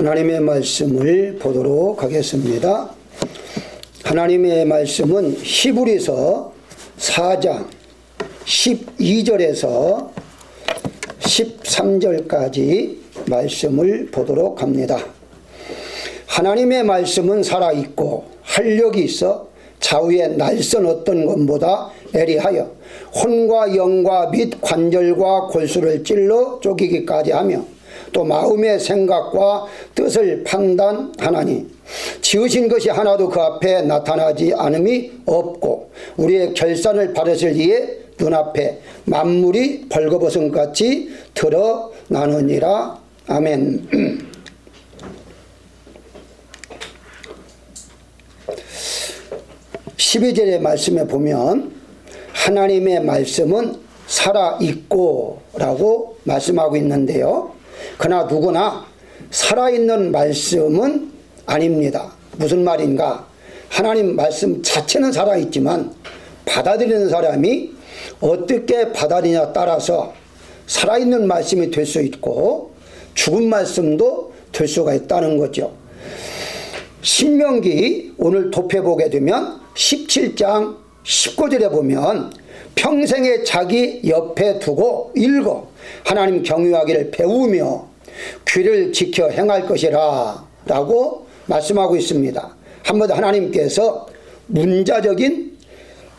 하나님의 말씀을 보도록 하겠습니다. 하나님의 말씀은 히브리서 4장 12절에서 13절까지 말씀을 보도록 합니다. 하나님의 말씀은 살아있고 활력이 있어 좌우의 날선 어떤 것보다 예리하여 혼과 영과 및 관절과 골수를 찔러 쪼개기까지 하며 또 마음의 생각과 뜻을 판단하나니 지으신 것이 하나도 그 앞에 나타나지 않음이 없고 우리의 결산을 받으실 이에 눈앞에 만물이 벌거벗음같이 드러나느니라. 아멘. 12절의 말씀에 보면 하나님의 말씀은 살아있고 라고 말씀하고 있는데요. 그러나 누구나 살아있는 말씀은 아닙니다. 무슨 말인가? 하나님 말씀 자체는 살아있지만 받아들이는 사람이 어떻게 받아들이냐에 따라서 살아있는 말씀이 될 수 있고 죽은 말씀도 될 수가 있다는 거죠. 신명기 오늘 돕해보게 되면 17장 19절에 보면 평생에 자기 옆에 두고 읽어 하나님 경유하기를 배우며 귀를 지켜 행할 것이라 라고 말씀하고 있습니다. 한번 하나님께서 문자적인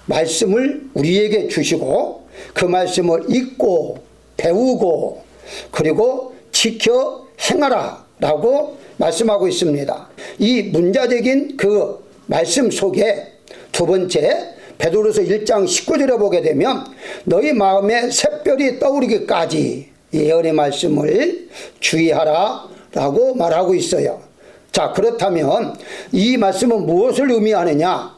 말씀을 우리에게 주시고 그 말씀을 읽고 배우고 그리고 지켜 행하라 라고 말씀하고 있습니다. 이 문자적인 그 말씀 속에 두 번째 베드로서 1장 19절에 보게 되면 너희 마음에 샛별이 떠오르기까지 예언의 말씀을 주의하라 라고 말하고 있어요. 자, 그렇다면 이 말씀은 무엇을 의미하느냐?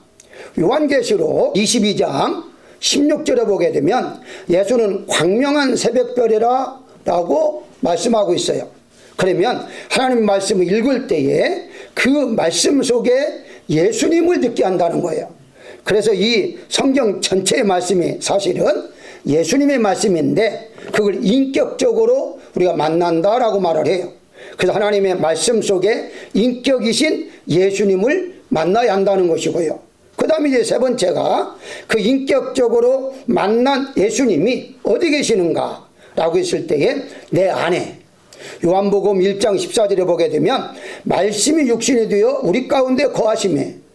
요한계시록 22장 16절에 보게 되면 예수는 광명한 새벽별이라 라고 말씀하고 있어요. 그러면 하나님 말씀을 읽을 때에 그 말씀 속에 예수님을 듣게 한다는 거예요. 그래서 이 성경 전체의 말씀이 사실은 예수님의 말씀인데 그걸 인격적으로 우리가 만난다라고 말을 해요. 그래서 하나님의 말씀 속에 인격이신 예수님을 만나야 한다는 것이고요. 그 다음에 이제 세 번째가 그 인격적으로 만난 예수님이 어디 계시는가 라고 했을 때에 내 안에 요한복음 1장 14절에 보게 되면 말씀이 육신이 되어 우리 가운데 거하심에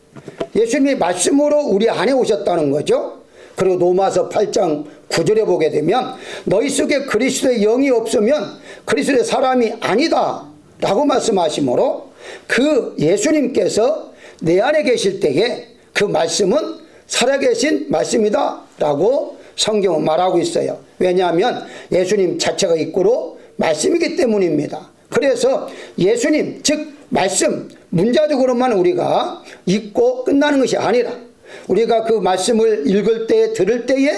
예수님이 말씀으로 우리 안에 오셨다는 거죠. 그리고 로마서 8장 9절에 보게 되면 너희 속에 그리스도의 영이 없으면 그리스도의 사람이 아니다 라고 말씀하시므로 그 예수님께서 내 안에 계실 때에 그 말씀은 살아계신 말씀이다 라고 성경은 말하고 있어요. 왜냐하면 예수님 자체가 이꾸로 말씀이기 때문입니다. 그래서 예수님 즉 말씀 문자적으로만 우리가 읽고 끝나는 것이 아니라 우리가 그 말씀을 읽을 때 들을 때에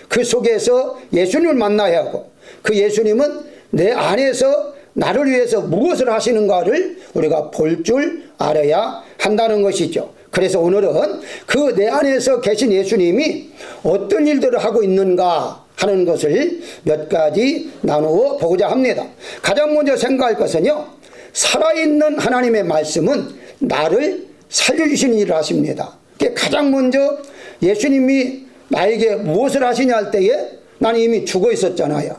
그 속에서 예수님을 만나야 하고 그 예수님은 내 안에서 나를 위해서 무엇을 하시는가를 우리가 볼 줄 알아야 한다는 것이죠. 그래서 오늘은 그 내 안에서 계신 예수님이 어떤 일들을 하고 있는가 하는 것을 몇 가지 나누어 보고자 합니다. 가장 먼저 생각할 것은요, 살아있는 하나님의 말씀은 나를 살려주시는 일을 하십니다. 가장 먼저 예수님이 나에게 무엇을 하시냐 할 때에 나는 이미 죽어 있었잖아요.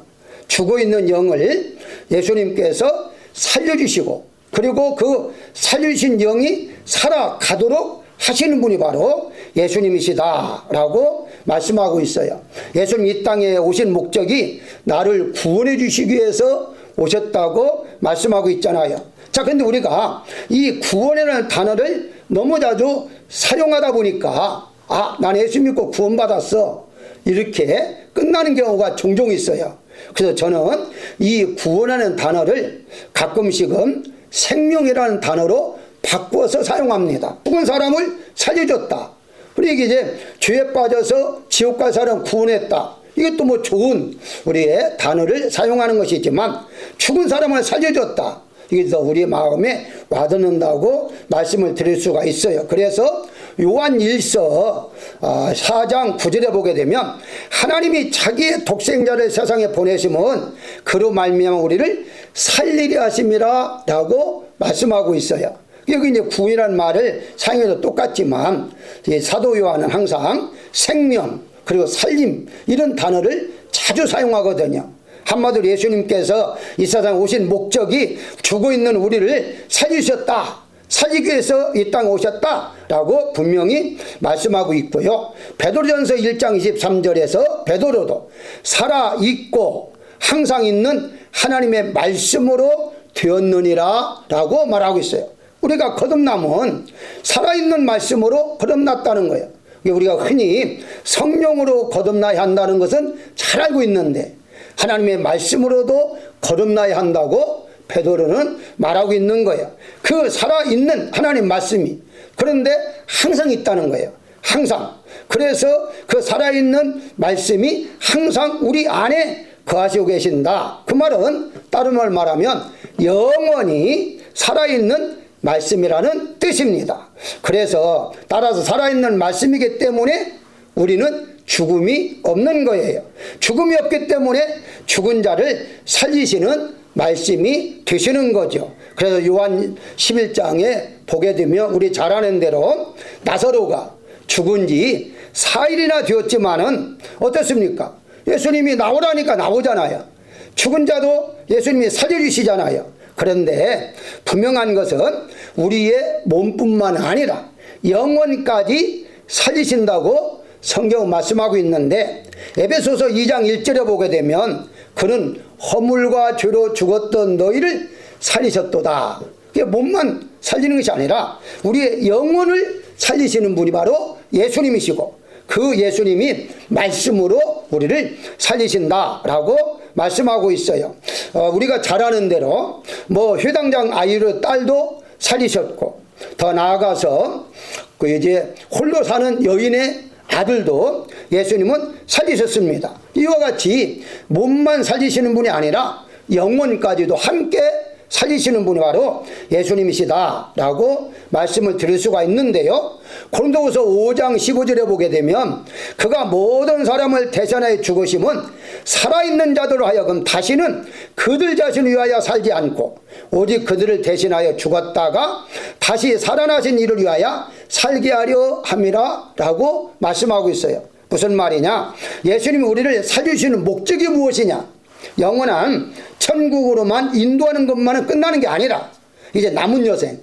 죽어 있는 영을 예수님께서 살려주시고 그리고 그 살려주신 영이 살아가도록 하시는 분이 바로 예수님이시다 라고 말씀하고 있어요. 예수님 이 땅에 오신 목적이 나를 구원해 주시기 위해서 오셨다고 말씀하고 있잖아요. 자, 근데 우리가 이 구원이라는 단어를 너무 자주 사용하다 보니까 난 예수 믿고 구원받았어 이렇게 끝나는 경우가 종종 있어요. 그래서 저는 이 구원하는 단어를 가끔씩은 생명이라는 단어로 바꿔서 사용합니다. 죽은 사람을 살려줬다. 그리고 이제 죄에 빠져서 지옥 갈 사람 구원했다. 이것도 뭐 좋은 우리의 단어를 사용하는 것이지만 죽은 사람을 살려줬다. 이게 더 우리 마음에 와닿는다고 말씀을 드릴 수가 있어요. 그래서 요한 1서 4장 9절에 보게 되면 하나님이 자기의 독생자를 세상에 보내심은 그로 말미암아 우리를 살리려 하심이라 라고 말씀하고 있어요. 여기 이제 구이라는 말을 사용해도 똑같지만 사도 요한은 항상 생명 그리고 살림 이런 단어를 자주 사용하거든요. 한마디로 예수님께서 이 세상에 오신 목적이 죽어 있는 우리를 살리셨다, 살리기 위해서 이 땅에 오셨다라고 분명히 말씀하고 있고요. 베드로전서 1장 23절에서 베드로도 살아있고 항상 있는 하나님의 말씀으로 되었느니라 라고 말하고 있어요. 우리가 거듭남은 살아있는 말씀으로 거듭났다는 거예요. 우리가 흔히 성령으로 거듭나야 한다는 것은 잘 알고 있는데 하나님의 말씀으로도 거듭나야 한다고 베드로는 말하고 있는 거예요. 그 살아있는 하나님 말씀이 그런데 항상 있다는 거예요. 항상. 그래서 그 살아있는 말씀이 항상 우리 안에 거하시고 계신다. 그 말은 다른 말 말하면 영원히 살아있는 말씀이라는 뜻입니다. 그래서 따라서 살아있는 말씀이기 때문에 우리는 죽음이 없는 거예요. 죽음이 없기 때문에 죽은 자를 살리시는 말씀이 되시는 거죠. 그래서 요한 11장에 보게 되면 우리 잘 아는 대로 나사로가 죽은 지 4일이나 되었지만은 어떻습니까? 예수님이 나오라니까 나오잖아요. 죽은 자도 예수님이 살려주시잖아요. 그런데 분명한 것은 우리의 몸뿐만 아니라 영혼까지 살리신다고 성경은 말씀하고 있는데 에베소서 2장 1절에 보게 되면 그는 허물과 죄로 죽었던 너희를 살리셨도다. 몸만 살리는 것이 아니라 우리의 영혼을 살리시는 분이 바로 예수님이시고 그 예수님이 말씀으로 우리를 살리신다라고 말씀하고 있어요. 우리가 잘 아는 대로 회당장 아이르 딸도 살리셨고 더 나아가서 그 이제 홀로 사는 여인의 아들도 예수님은 살리셨습니다. 이와 같이 몸만 살리시는 분이 아니라 영혼까지도 함께 살리시는 분이 바로 예수님이시다라고 말씀을 드릴 수가 있는데요. 고린도후서 5장 15절에 보게 되면 그가 모든 사람을 대신하여 죽으심은 살아있는 자들로 하여금 다시는 그들 자신을 위하여 살지 않고 오직 그들을 대신하여 죽었다가 다시 살아나신 이를 위하여 살게 하려 함이라 라고 말씀하고 있어요. 무슨 말이냐? 예수님이 우리를 살려주시는 목적이 무엇이냐? 영원한 천국으로만 인도하는 것만은 끝나는 게 아니라 이제 남은 여생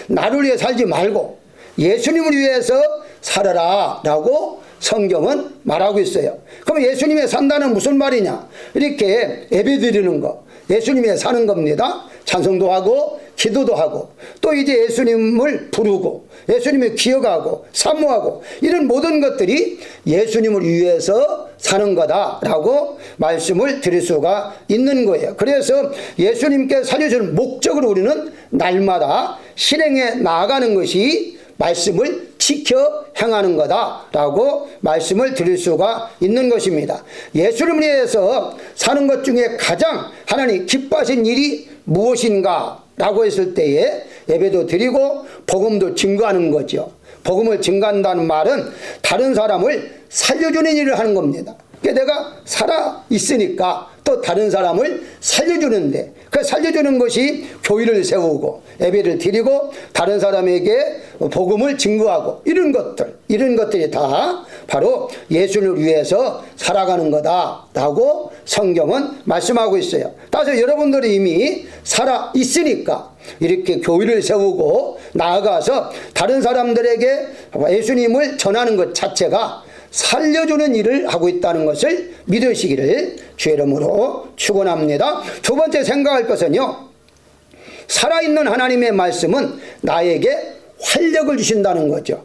나를 위해 살지 말고 예수님을 위해서 살아라 라고 성경은 말하고 있어요. 그럼 예수님이 산다는 무슨 말이냐? 이렇게 예배드리는 거 예수님이 사는 겁니다. 찬송도 하고 기도도 하고 또 이제 예수님을 부르고 예수님을 기억하고 사모하고 이런 모든 것들이 예수님을 위해서 사는 거다라고 말씀을 드릴 수가 있는 거예요. 그래서 예수님께 살려주는 목적으로 우리는 날마다 실행해 나아가는 것이 말씀을 지켜 행하는 거다라고 말씀을 드릴 수가 있는 것입니다. 예수님을 위해서 사는 것 중에 가장 하나님 기뻐하신 일이 무엇인가 라고 했을 때에 예배도 드리고 복음도 증거하는 거죠. 복음을 증거한다는 말은 다른 사람을 살려주는 일을 하는 겁니다. 내가 살아있으니까 또 다른 사람을 살려주는데 그 살려주는 것이 교회를 세우고 예배를 드리고 다른 사람에게 복음을 증거하고 이런 것들이 다 바로 예수를 위해서 살아가는 거다라고 성경은 말씀하고 있어요. 따라서 여러분들이 이미 살아있으니까 이렇게 교회를 세우고 나아가서 다른 사람들에게 예수님을 전하는 것 자체가 살려주는 일을 하고 있다는 것을 믿으시기를 주의 이름으로 축원합니다. 두 번째 생각할 것은요, 살아있는 하나님의 말씀은 나에게 활력을 주신다는 거죠.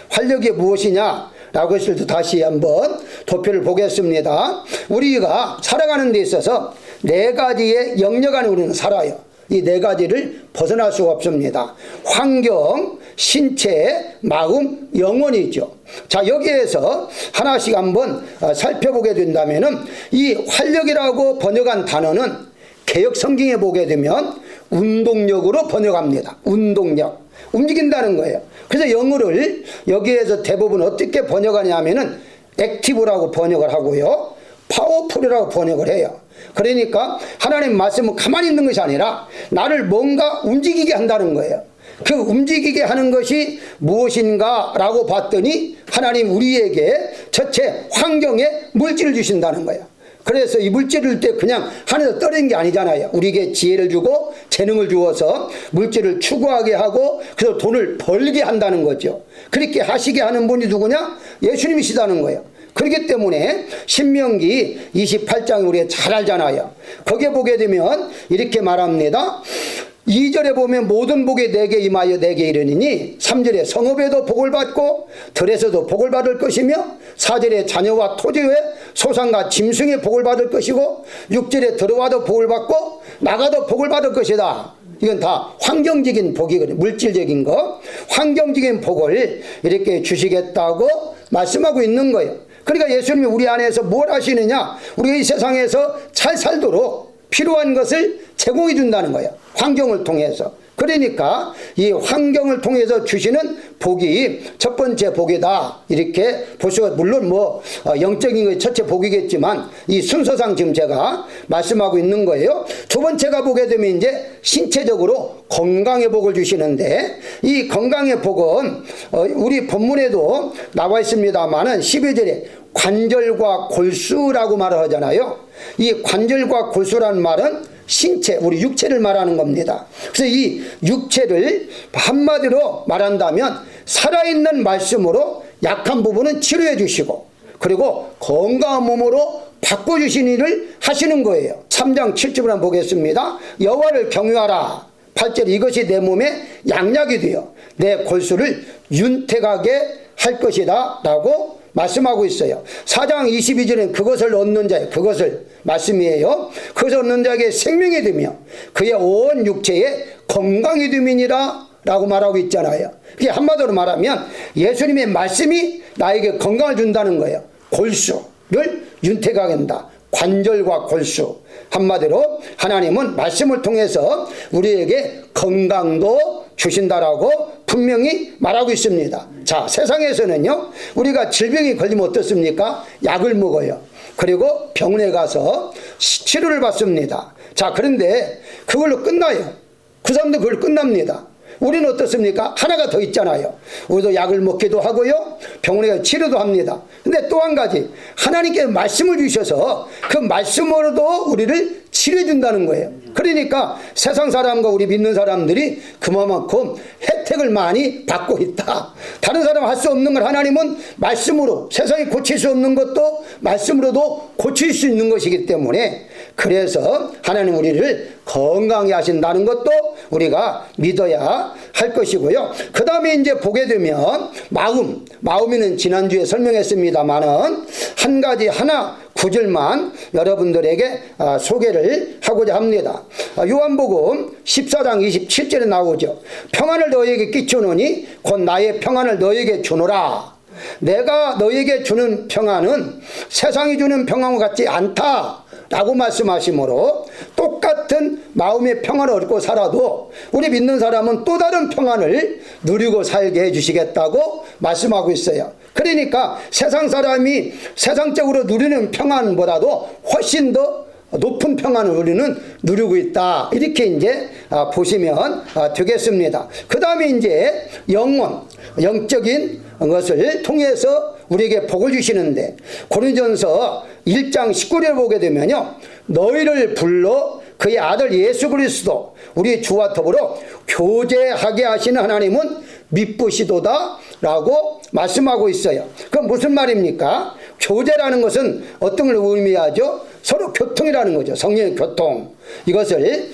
활력이 무엇이냐 라고 했을 때 다시 한번 도표를 보겠습니다. 우리가 살아가는 데 있어서 네 가지의 영역 안에 우리는 살아요. 이 네 가지를 벗어날 수가 없습니다. 환경, 신체, 마음, 영혼이죠. 자, 여기에서 하나씩 한번 살펴보게 된다면은 이 활력이라고 번역한 단어는 개역 성경에 보게 되면 운동력으로 번역합니다. 운동력. 움직인다는 거예요. 그래서 영어를 여기에서 대부분 어떻게 번역하냐면은 액티브라고 번역을 하고요. 파워풀이라고 번역을 해요. 그러니까 하나님 말씀은 가만히 있는 것이 아니라 나를 뭔가 움직이게 한다는 거예요. 그 움직이게 하는 것이 무엇인가 라고 봤더니 하나님 우리에게 전체 환경에 물질을 주신다는 거예요. 그래서 이 물질을 때 그냥 하늘에서 떨어진 게 아니잖아요. 우리에게 지혜를 주고 재능을 주어서 물질을 추구하게 하고 그래서 돈을 벌게 한다는 거죠. 그렇게 하시게 하는 분이 누구냐? 예수님이시다는 거예요. 그렇기 때문에 신명기 28장 우리가 잘 알잖아요. 거기에 보게 되면 이렇게 말합니다. 2절에 보면 모든 복이 내게 임하여 내게 이르니니 3절에 성읍에도 복을 받고 들에서도 복을 받을 것이며 4절에 자녀와 토지 외 소산과 짐승의 복을 받을 것이고 6절에 들어와도 복을 받고 나가도 복을 받을 것이다. 이건 다 환경적인 복이거든요. 물질적인 거. 환경적인 복을 이렇게 주시겠다고 말씀하고 있는 거예요. 그러니까 예수님이 우리 안에서 뭘 하시느냐? 우리가 이 세상에서 잘 살도록 필요한 것을 제공해 준다는 거예요. 환경을 통해서. 그러니까 이 환경을 통해서 주시는 복이 첫 번째 복이다. 이렇게 볼 수가, 물론 영적인 것이 첫째 복이겠지만 이 순서상 지금 제가 말씀하고 있는 거예요. 두 번째가 보게 되면 이제 신체적으로 건강의 복을 주시는데 이 건강의 복은 우리 본문에도 나와 있습니다만은 12절에 관절과 골수라고 말을 하잖아요. 이 관절과 골수라는 말은 신체, 우리 육체를 말하는 겁니다. 그래서 이 육체를 한마디로 말한다면 살아있는 말씀으로 약한 부분은 치료해 주시고 그리고 건강한 몸으로 바꿔주신 일을 하시는 거예요. 3장 7절을 한번 보겠습니다. 여호와를 경유하라. 8절 이것이 내 몸에 양약이 되어 내 골수를 윤택하게 할 것이다 라고 말씀하고 있어요. 4장 22절은 그것을 얻는 자의, 그것을 말씀이에요. 그것을 얻는 자에게 생명이 되며 그의 온 육체에 건강이 됨이니라 라고 말하고 있잖아요. 그게 한마디로 말하면 예수님의 말씀이 나에게 건강을 준다는 거예요. 골수를 윤택하게 한다. 관절과 골수. 한마디로 하나님은 말씀을 통해서 우리에게 건강도 주신다라고 분명히 말하고 있습니다. 자, 세상에서는요, 우리가 질병이 걸리면 어떻습니까? 약을 먹어요. 그리고 병원에 가서 치료를 받습니다. 자, 그런데 그걸로 끝나요. 그 사람도 그걸 끝납니다. 우리는 어떻습니까? 하나가 더 있잖아요. 우리도 약을 먹기도 하고요, 병원에 가서 치료도 합니다. 근데 또 한 가지, 하나님께서 말씀을 주셔서 그 말씀으로도 우리를 치료해 준다는 거예요. 그러니까 세상 사람과 우리 믿는 사람들이 그만큼 혜택을 많이 받고 있다. 다른 사람은 할 수 없는 걸 하나님은 말씀으로, 세상이 고칠 수 없는 것도 말씀으로도 고칠 수 있는 것이기 때문에, 그래서 하나님 우리를 건강히 하신다는 것도 우리가 믿어야 할 것이고요. 그 다음에 이제 보게 되면 마음에는 지난주에 설명했습니다만은 한 가지 하나 구절만 여러분들에게 소개를 하고자 합니다. 요한복음 14장 27절에 나오죠. 평안을 너희에게 끼치노니 곧 나의 평안을 너희에게 주노라. 내가 너희에게 주는 평안은 세상이 주는 평안과 같지 않다 라고 말씀하시므로, 똑같은 마음의 평안을 얻고 살아도 우리 믿는 사람은 또 다른 평안을 누리고 살게 해주시겠다고 말씀하고 있어요. 그러니까 세상 사람이 세상적으로 누리는 평안보다도 훨씬 더 높은 평안을 우리는 누리고 있다, 이렇게 이제 보시면 되겠습니다. 그 다음에 이제 영적인 것을 통해서 우리에게 복을 주시는데, 고린도전서 1장 19절을 보게 되면요, 너희를 불러 그의 아들 예수 그리스도 우리 주와 더불어 교제하게 하시는 하나님은 미쁘시도다 라고 말씀하고 있어요. 그건 무슨 말입니까? 교제라는 것은 어떤 걸 의미하죠? 서로 교통이라는 거죠. 성령의 교통. 이것을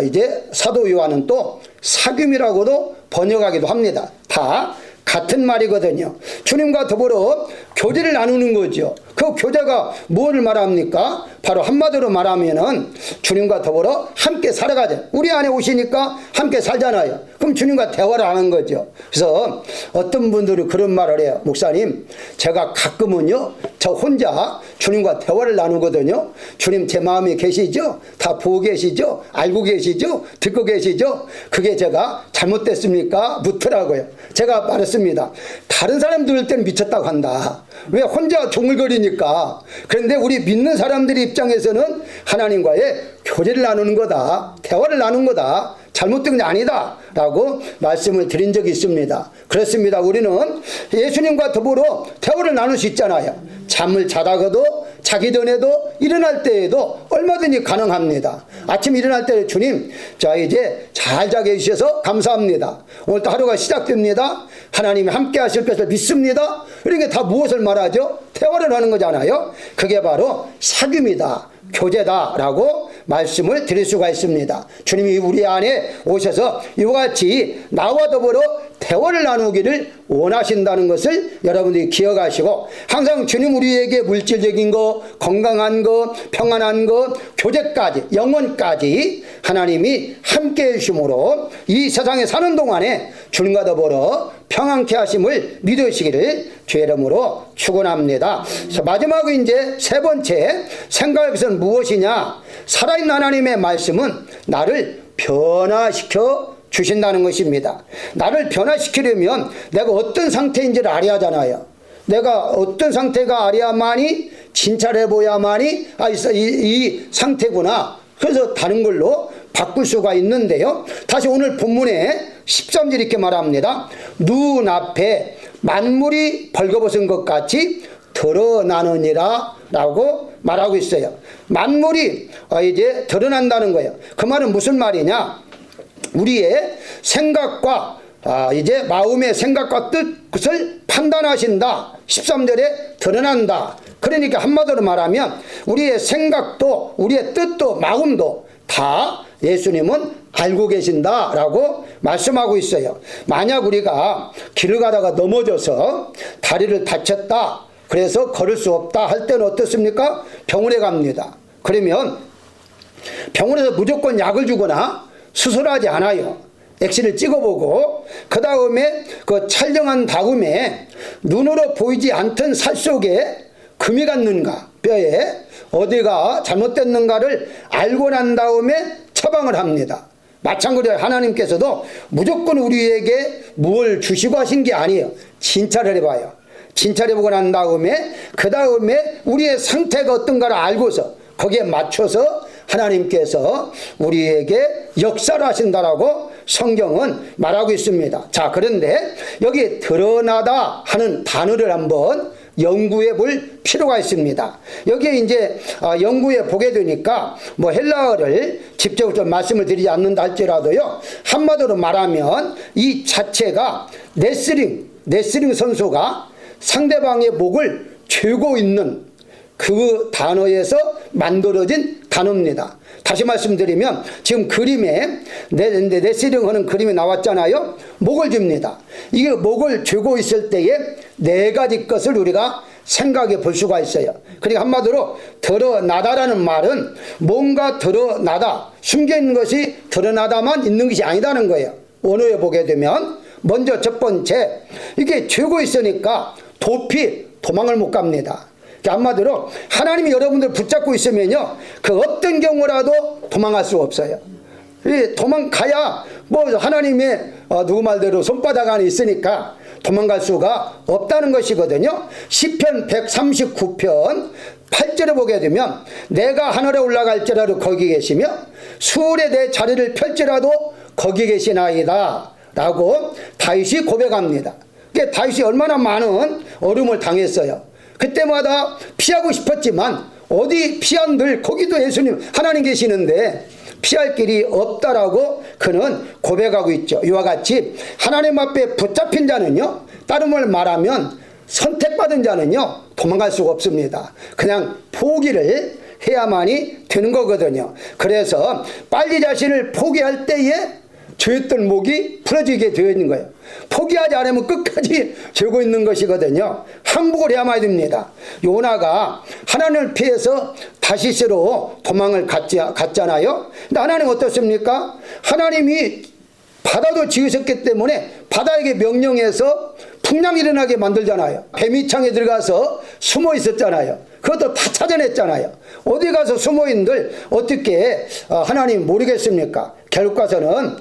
이제 사도 요한은 또 사귐이라고도 번역하기도 합니다. 다 같은 말이거든요. 주님과 더불어 교제를 나누는 거죠. 그 교제가 무엇을 말합니까? 바로 한마디로 말하면은 주님과 더불어 함께 살아가자. 우리 안에 오시니까 함께 살잖아요. 그럼 주님과 대화를 하는 거죠. 그래서 어떤 분들이 그런 말을 해요. 목사님, 제가 가끔은요, 저 혼자 주님과 대화를 나누거든요. 주님 제 마음에 계시죠? 다 보고 계시죠? 알고 계시죠? 듣고 계시죠? 그게 제가 잘못됐습니까? 묻더라고요. 제가 말했습니다. 다른 사람 들을 때는 미쳤다고 한다. 왜 혼자 종을거리니까. 그런데 우리 믿는 사람들의 입장에서는 하나님과의 교제를 나누는 거다. 대화를 나누는 거다. 잘못된 게 아니다 라고 말씀을 드린 적이 있습니다. 그렇습니다. 우리는 예수님과 더불어 대화를 나눌 수 있잖아요. 잠을 자다가도 자기 전에도 일어날 때에도 얼마든지 가능합니다. 아침 일어날 때 주님, 자 이제 잘 자게 해주셔서 감사합니다. 오늘도 하루가 시작됩니다. 하나님이 함께 하실 것을 믿습니다. 이렇게 다 무엇을 말하죠? 대화를 하는 거잖아요. 그게 바로 사귐이다, 교제다 라고 말씀을 드릴 수가 있습니다. 주님이 우리 안에 오셔서 이와 같이 나와 더불어 대화를 나누기를 원하신다는 것을 여러분들이 기억하시고, 항상 주님 우리에게 물질적인 거, 건강한 거, 평안한 거, 교제까지, 영혼까지 하나님이 함께 해주심으로 이 세상에 사는 동안에 주님과 더불어 평안케 하심을 믿으시기를 주의 이름으로 축원합니다. 마지막으로 이제 세 번째 생각할 것은 무엇이냐? 살아있는 하나님의 말씀은 나를 변화시켜 주신다는 것입니다. 나를 변화시키려면 내가 어떤 상태인지를 알아야 하잖아요. 내가 어떤 상태가 알아야만이 진찰해 보야만이 이 상태구나. 그래서 다른 걸로 바꿀 수가 있는데요. 다시 오늘 본문에 13절 이렇게 말합니다. 눈앞에 만물이 벌거벗은 것 같이 드러나느니라 라고 말하고 있어요. 만물이 이제 드러난다는 거예요. 그 말은 무슨 말이냐? 우리의 생각과 이제 마음의 생각과 뜻을 판단하신다. 13절에 드러난다. 그러니까 한마디로 말하면 우리의 생각도 우리의 뜻도 마음도 다 예수님은 알고 계신다라고 말씀하고 있어요. 만약 우리가 길을 가다가 넘어져서 다리를 다쳤다, 그래서 걸을 수 없다 할 때는 어떻습니까? 병원에 갑니다. 그러면 병원에서 무조건 약을 주거나 수술하지 않아요. 엑스를 찍어보고 그 다음에 그 촬영한 다음에 눈으로 보이지 않던 살 속에 금이 갔는가, 뼈에 어디가 잘못됐는가를 알고 난 다음에 처방을 합니다. 마찬가지로 하나님께서도 무조건 우리에게 뭘 주시고 하신 게 아니에요. 진찰을 해봐요. 진찰해보고 난 다음에 그 다음에 우리의 상태가 어떤가를 알고서 거기에 맞춰서 하나님께서 우리에게 역사를 하신다라고 성경은 말하고 있습니다. 자, 그런데 여기 드러나다 하는 단어를 한번 연구해 볼 필요가 있습니다. 여기에 이제 연구해 보게 되니까 뭐 헬라어를 직접 좀 말씀을 드리지 않는다 할지라도요, 한마디로 말하면 이 자체가 레슬링 선수가 상대방의 목을 쥐고 있는 그 단어에서 만들어진 단어입니다. 다시 말씀드리면 지금 그림에 레슬링 하는 그림이 나왔잖아요. 목을 줍니다. 이게 목을 쥐고 있을 때에 네 가지 것을 우리가 생각해 볼 수가 있어요. 그러니까 한마디로 드러나다라는 말은 뭔가 드러나다, 숨겨있는 것이 드러나다만 있는 것이 아니다는 거예요. 원어에 보게 되면 먼저 첫 번째, 이게 쥐고 있으니까 도피, 도망을 못 갑니다. 한마디로 하나님이 여러분들 붙잡고 있으면요, 그 어떤 경우라도 도망갈 수가 없어요. 도망가야 뭐 하나님의 누구 말대로 손바닥 안에 있으니까 도망갈 수가 없다는 것이거든요. 시편 139편 8절에 보게 되면 내가 하늘에 올라갈지라도 거기 계시며 수월에 내 자리를 펼지라도 거기 계시나이다 라고 다윗이 고백합니다. 다윗이 얼마나 많은 어려움을 당했어요. 그때마다 피하고 싶었지만 어디 피한들 거기도 예수님 하나님 계시는데 피할 길이 없다라고 그는 고백하고 있죠. 이와 같이 하나님 앞에 붙잡힌 자는요, 다른 말 말하면 선택받은 자는요 도망갈 수가 없습니다. 그냥 포기를 해야만이 되는 거거든요. 그래서 빨리 자신을 포기할 때에 죄했던 목이 풀어지게 되어 있는 거예요. 포기하지 않으면 끝까지 죄고 있는 것이거든요. 항복을 해야만 됩니다. 요나가 하나님을 피해서 다시스로 도망을 갔잖아요. 근데 하나님 어떻습니까? 하나님이 바다도 지으셨기 때문에 바다에게 명령해서 풍랑이 일어나게 만들잖아요. 뱀이창에 들어가서 숨어 있었잖아요. 그것도 다 찾아냈잖아요. 어디 가서 숨어 있는들 어떻게 하나님 모르겠습니까? 결국 가서는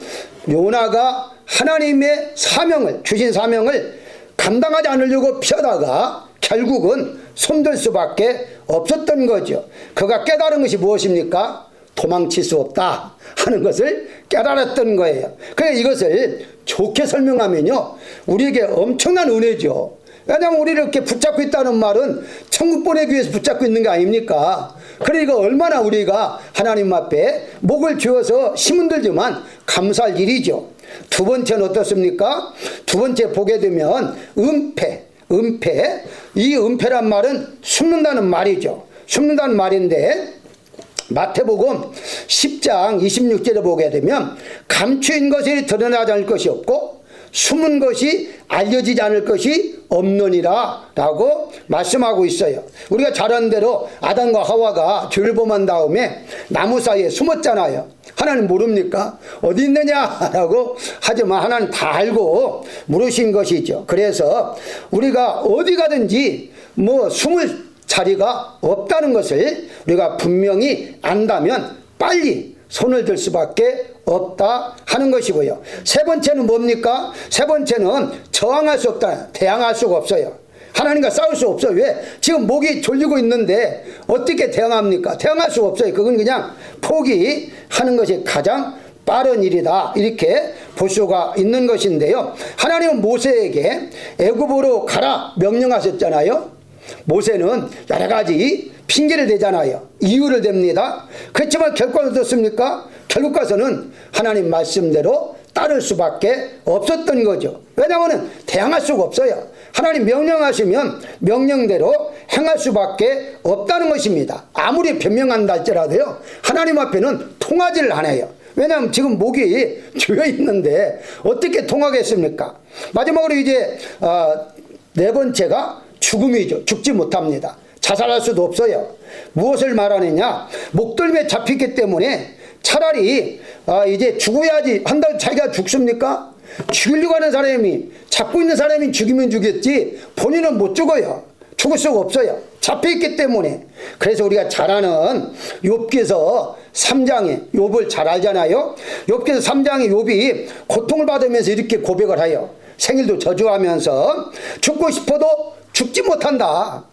요나가 하나님의 사명을, 주신 사명을 감당하지 않으려고 피하다가 결국은 손들 수밖에 없었던 거죠. 그가 깨달은 것이 무엇입니까? 도망칠 수 없다 하는 것을 깨달았던 거예요. 그래서 이것을 좋게 설명하면요, 우리에게 엄청난 은혜죠. 왜냐하면 우리를 이렇게 붙잡고 있다는 말은 천국 보내기 위해서 붙잡고 있는 게 아닙니까? 그러니까 얼마나 우리가 하나님 앞에 목을 쥐어서 힘은 들지만 감사할 일이죠. 두 번째는 어떻습니까? 두 번째 보게 되면 은폐. 이 은폐란 말은 숨는다는 말이죠. 숨는다는 말인데 마태복음 10장 26절에 보게 되면 감추인 것이 드러나지 않을 것이 없고 숨은 것이 알려지지 않을 것이 없느니라 라고 말씀하고 있어요. 우리가 잘 아는 대로 아담과 하와가 죄를 범한 다음에 나무 사이에 숨었잖아요. 하나님 모릅니까? 어디 있느냐라고 하지만 하나님 다 알고 물으신 것이죠. 그래서 우리가 어디 가든지 숨을 자리가 없다는 것을 우리가 분명히 안다면 빨리 손을 들 수밖에 없다 하는 것이고요. 세 번째는 뭡니까? 세 번째는 저항할 수 없다. 대항할 수가 없어요. 하나님과 싸울 수 없어요. 왜? 지금 목이 졸리고 있는데 어떻게 대항합니까? 대항할 수가 없어요. 그건 그냥 포기하는 것이 가장 빠른 일이다, 이렇게 볼 수가 있는 것인데요. 하나님은 모세에게 애굽으로 가라 명령하셨잖아요. 모세는 여러 가지 핑계를 대잖아요. 이유를 댑니다. 그렇지만 결과는 어떻습니까? 결국 가서는 하나님 말씀대로 따를 수밖에 없었던 거죠. 왜냐하면 대항할 수가 없어요. 하나님 명령하시면 명령대로 행할 수밖에 없다는 것입니다. 아무리 변명한다 할지라도요, 하나님 앞에는 통하지를 않아요. 왜냐하면 지금 목이 조여 있는데 어떻게 통하겠습니까? 마지막으로 이제 네 번째가 죽음이죠. 죽지 못합니다. 자살할 수도 없어요. 무엇을 말하느냐? 목덜미에 잡히기 때문에 차라리 이제 죽어야지 한다고 자기가 죽습니까? 죽이려고 하는 사람이, 잡고 있는 사람이 죽이면 죽였지 본인은 못 죽어요. 죽을 수가 없어요. 잡혀있기 때문에. 그래서 우리가 잘 아는 욥기서 3장에 욥을 잘 알잖아요. 욥기서 3장에 욥이 고통을 받으면서 이렇게 고백을 해요. 생일도 저주하면서 죽고 싶어도 죽지 못한다.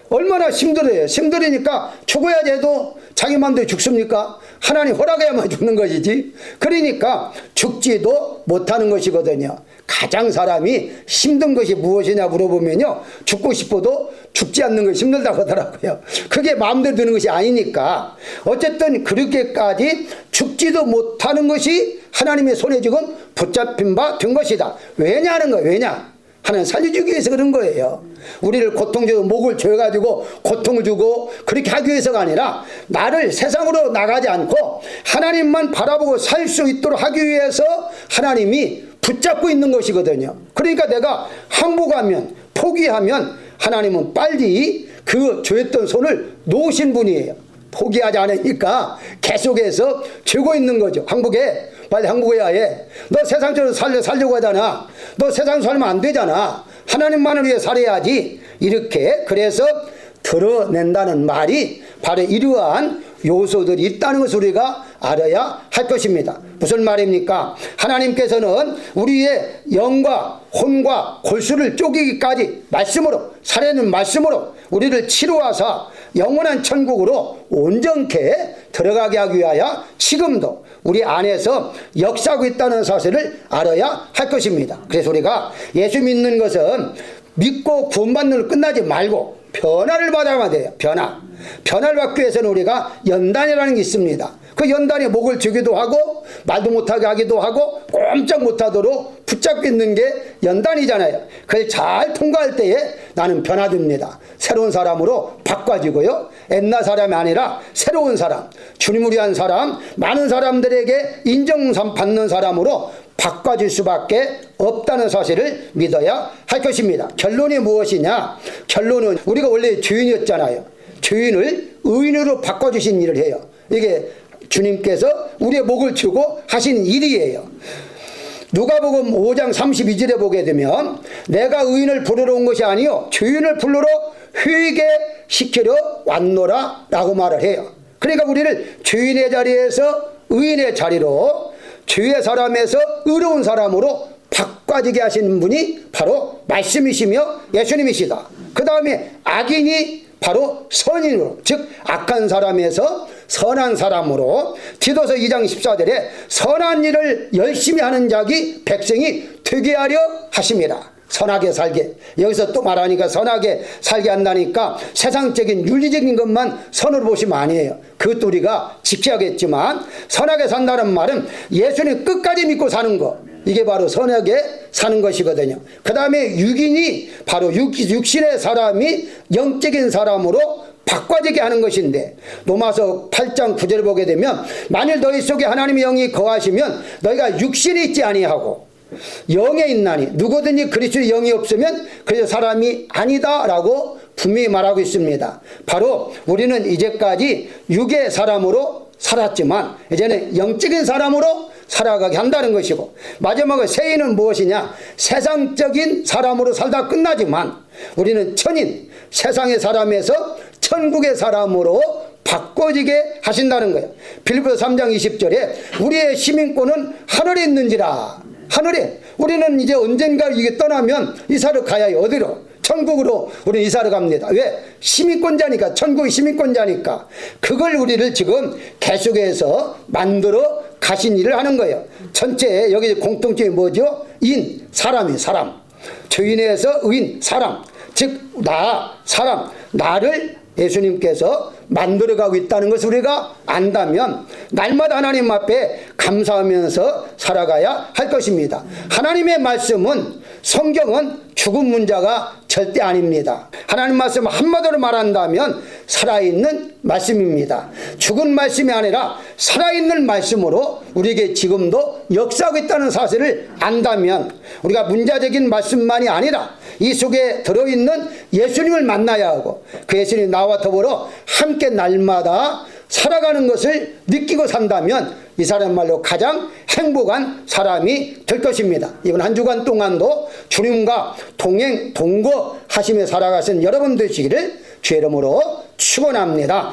얼마나 힘들어요. 힘들으니까 죽어야지 해도 자기 마음대로 죽습니까? 하나님 허락해야만 죽는 것이지. 그러니까 죽지도 못하는 것이거든요. 가장 사람이 힘든 것이 무엇이냐 물어보면요, 죽고 싶어도 죽지 않는 것이 힘들다고 하더라고요. 그게 마음대로 드는 것이 아니니까 어쨌든 그렇게까지 죽지도 못하는 것이 하나님의 손에 지금 붙잡힌 바 된 것이다. 왜냐는 거예요. 왜냐? 하나님 살려주기 위해서 그런 거예요. 우리를 고통 주고 목을 조여가지고 고통을 주고 그렇게 하기 위해서가 아니라 나를 세상으로 나가지 않고 하나님만 바라보고 살 수 있도록 하기 위해서 하나님이 붙잡고 있는 것이거든요. 그러니까 내가 항복하면, 포기하면 하나님은 빨리 그 조였던 손을 놓으신 분이에요. 포기하지 않으니까 계속해서 쥐고 있는 거죠. 항복해. 빨리 항복해야 해. 너 세상처럼 살려고 하잖아. 너 세상 살면 안 되잖아. 하나님만을 위해 살아야지. 이렇게 그래서 드러낸다는 말이 바로 이러한 요소들이 있다는 것을 우리가 알아야 할 것입니다. 무슨 말입니까? 하나님께서는 우리의 영과 혼과 골수를 쪼개기까지 말씀으로, 살해는 말씀으로 우리를 치료하사 영원한 천국으로 온전케 들어가게 하기 위하여 지금도 우리 안에서 역사하고 있다는 사실을 알아야 할 것입니다. 그래서 우리가 예수 믿는 것은 믿고 구원받는 걸 끝나지 말고 변화를 받아야 돼요. 변화를 받기 위해서는 우리가 연단이라는 게 있습니다. 그 연단에 목을 쥐기도 하고 말도 못하게 하기도 하고 꼼짝 못하도록 붙잡고 있는 게 연단이잖아요. 그걸 잘 통과할 때에 나는 변화됩니다. 새로운 사람으로 바꿔지고요. 옛날 사람이 아니라 새로운 사람, 주님을 위한 사람, 많은 사람들에게 인정받는 사람으로 바꿔질 수밖에 없다는 사실을 믿어야 할 것입니다. 결론이 무엇이냐? 결론은 우리가 원래 죄인이었잖아요. 죄인을 의인으로 바꿔주신 일을 해요. 이게 주님께서 우리의 목을 쥐고 하신 일이에요. 누가복음 5장 32절에 보게 되면 내가 의인을 부르러 온 것이 아니요 죄인을 부르러 회개 시키려 왔노라 라고 말을 해요. 그러니까 우리를 죄인의 자리에서 의인의 자리로, 죄의 사람에서 의로운 사람으로 바꿔지게 하시는 분이 바로 말씀이시며 예수님이시다. 그 다음에 악인이 바로 선인으로, 즉 악한 사람에서 선한 사람으로, 디도서 2장 14절에 선한 일을 열심히 하는 자기 백성이 되게 하려 하심이라. 선하게 살게. 여기서 또 말하니까 선하게 살게 한다니까 세상적인 윤리적인 것만 선으로 보시면 아니에요. 그것도 우리가 지켜야겠지만 선하게 산다는 말은 예수님 끝까지 믿고 사는 거, 이게 바로 선하게 사는 것이거든요. 그 다음에 육인이 바로 육신의 사람이 영적인 사람으로 바꿔지게 하는 것인데, 로마서 8장 9절을 보게 되면 만일 너희 속에 하나님의 영이 거하시면 너희가 육신이 있지 아니하고 영에 있나니 누구든지 그리스도의 영이 없으면 그저 사람이 아니다 라고 분명히 말하고 있습니다. 바로 우리는 이제까지 육의 사람으로 살았지만 이제는 영적인 사람으로 살아가게 한다는 것이고, 마지막에 세인은 무엇이냐? 세상적인 사람으로 살다 끝나지만 우리는 천인, 세상의 사람에서 천국의 사람으로 바꿔지게 하신다는 거예요. 빌립보서 3장 20절에 우리의 시민권은 하늘에 있는지라. 하늘에. 우리는 이제 언젠가 이게 떠나면 이사를 가야 해요. 어디로? 천국으로 우리는 이사를 갑니다. 왜? 시민권자니까. 천국의 시민권자니까. 그걸 우리를 지금 계속해서 만들어 가신 일을 하는 거예요. 전체 여기 공통점이 뭐죠? 인, 사람이 사람. 죄인에서 의인, 사람. 즉 나, 사람, 나를 예수님께서 만들어가고 있다는 것을 우리가 안다면 날마다 하나님 앞에 감사하면서 살아가야 할 것입니다. 하나님의 말씀은, 성경은 죽은 문자가 절대 아닙니다. 하나님 말씀 한마디로 말한다면 살아있는 말씀입니다. 죽은 말씀이 아니라 살아있는 말씀으로 우리에게 지금도 역사하고 있다는 사실을 안다면 우리가 문자적인 말씀만이 아니라 이 속에 들어있는 예수님을 만나야 하고, 그 예수님 나와 더불어 함께 날마다 살아가는 것을 느끼고 산다면 이 사람말로 가장 행복한 사람이 될 것입니다. 이번 한 주간 동안도 주님과 동행 동거하시며 살아가신 여러분 되시기를 주의 이름으로 축원합니다.